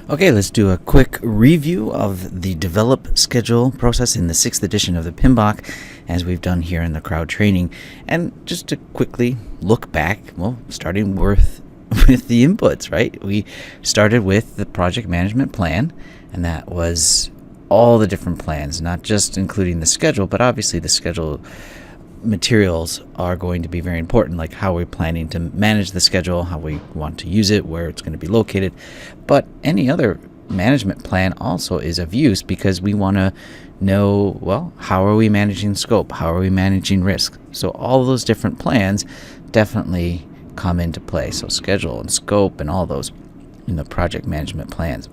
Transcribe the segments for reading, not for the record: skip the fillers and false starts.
Okay, let's do a quick review of the develop schedule process in the 6th edition of the PMBOK, as we've done here in the crowd training. And just to quickly look back, starting with the inputs, right? We started with the project management plan, and that was all the different plans, not just including the schedule, but obviously the schedule materials are going to be very important, like how we're planning to manage the schedule, how we want to use it, where it's going to be located. But any other management plan also is of use because we want to know, how are we managing scope? How are we managing risk? So all those different plans definitely come into play. So schedule and scope and all those in the project management plans.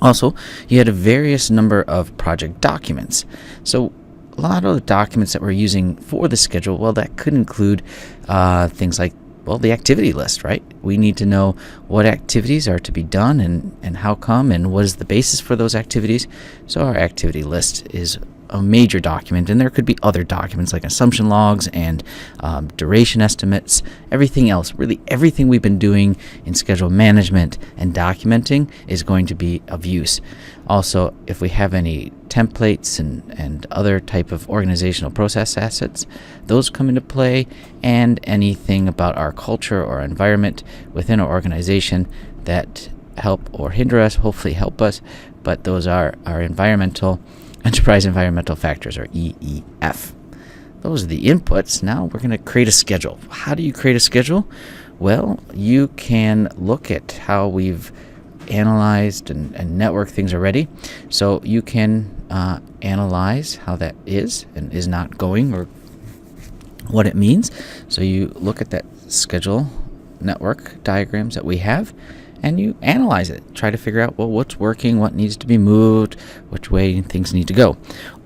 Also, you had a various number of project documents. So a lot of the documents that we're using for the schedule, that could include things like, the activity list, right? We need to know what activities are to be done and how come and what is the basis for those activities. So our activity list is a major document, and there could be other documents like assumption logs and duration estimates. Everything else, really everything we've been doing in schedule management and documenting is going to be of use. Also, if we have any templates and other type of organizational process assets, those come into play, and anything about our culture or environment within our organization that help or hinder us, hopefully help us, but those are our enterprise environmental factors, or EEF. Those are the inputs. Now we're going to create a schedule. How do you create a schedule? Well, you can look at how we've analyzed and networked things already. So you can analyze how that is and is not going, or what it means. So you look at that schedule network diagrams that we have, and you analyze it. Try to figure out, what's working, what needs to be moved, which way things need to go.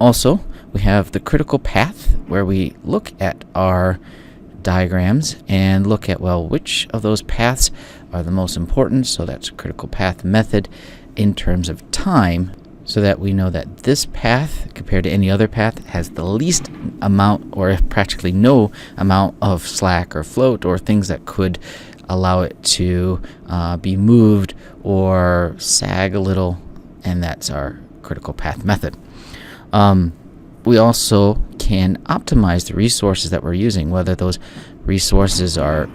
Also, we have the critical path, where we look at our diagrams and look at, which of those paths are the most important. So that's a critical path method in terms of time, so that we know that this path, compared to any other path, has the least amount, or practically no amount, of slack or float or things that could allow it to be moved or sag a little, and that's our critical path method. We also can optimize the resources that we're using, whether those resources are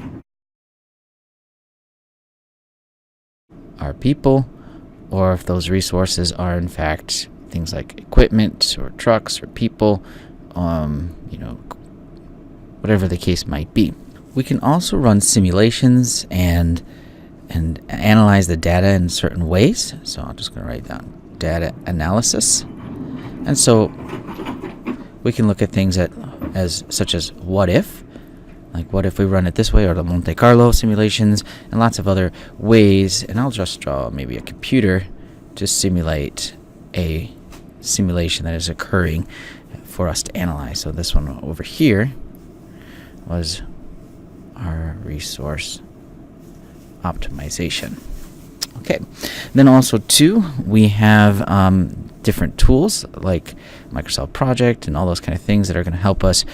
people, or if those resources are in fact things like equipment or trucks or people, whatever the case might be. We can also run simulations and analyze the data in certain ways. So I'm just going to write down data analysis. And so we can look at things such as what if, like what if we run it this way, or the Monte Carlo simulations, and lots of other ways. And I'll just draw maybe a computer to simulate a simulation that is occurring for us to analyze. So this one over here was our resource optimization. Okay, then also too, we have different tools like Microsoft Project and all those kind of things that are going to help us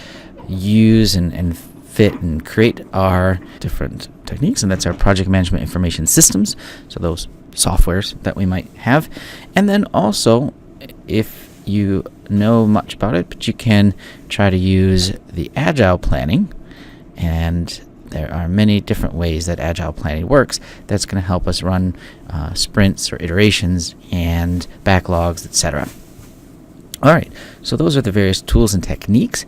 use and fit and create our different techniques, and that's our project management information systems, so those softwares that we might have. And then also, if you know much about it, but you can try to use the Agile Planning, and there are many different ways that Agile Planning works that's going to help us run sprints or iterations and backlogs, etc. All right, so those are the various tools and techniques.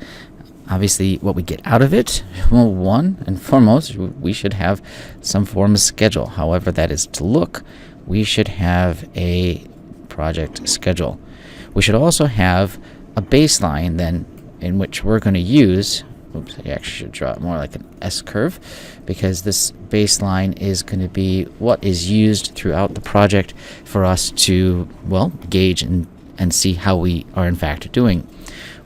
Obviously, what we get out of it, one and foremost, we should have some form of schedule. However that is to look, we should have a project schedule. We should also have a baseline then in which we're going to use. I actually should draw it more like an S-curve, because this baseline is going to be what is used throughout the project for us to, gauge and see how we are in fact doing.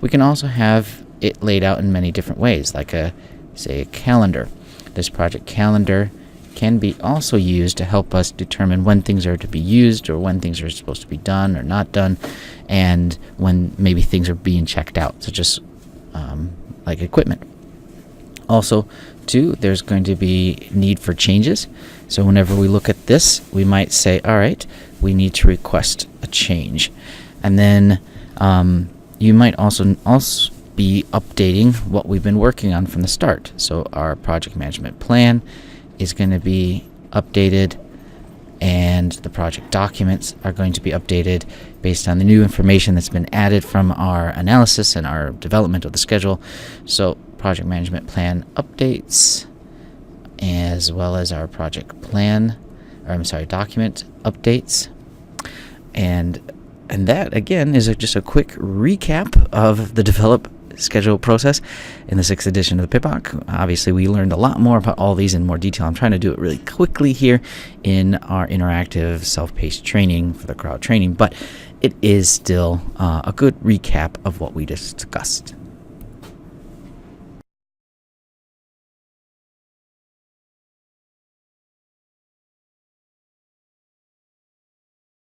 We can also have it laid out in many different ways, like a calendar. This project calendar can be also used to help us determine when things are to be used, or when things are supposed to be done or not done, and when maybe things are being checked out, such as like equipment. Also, too, there's going to be need for changes. So whenever we look at this, we might say, all right, we need to request a change. And then you might also be updating what we've been working on from the start. So our project management plan is going to be updated, and the project documents are going to be updated based on the new information that's been added from our analysis and our development of the schedule. So project management plan updates, as well as our project plan, document updates. And that, again, is just a quick recap of the develop schedule process in the 6th edition of the PMBOK. Obviously, we learned a lot more about all these in more detail. I'm trying to do it really quickly here in our interactive self-paced training for the crowd training, but it is still a good recap of what we discussed.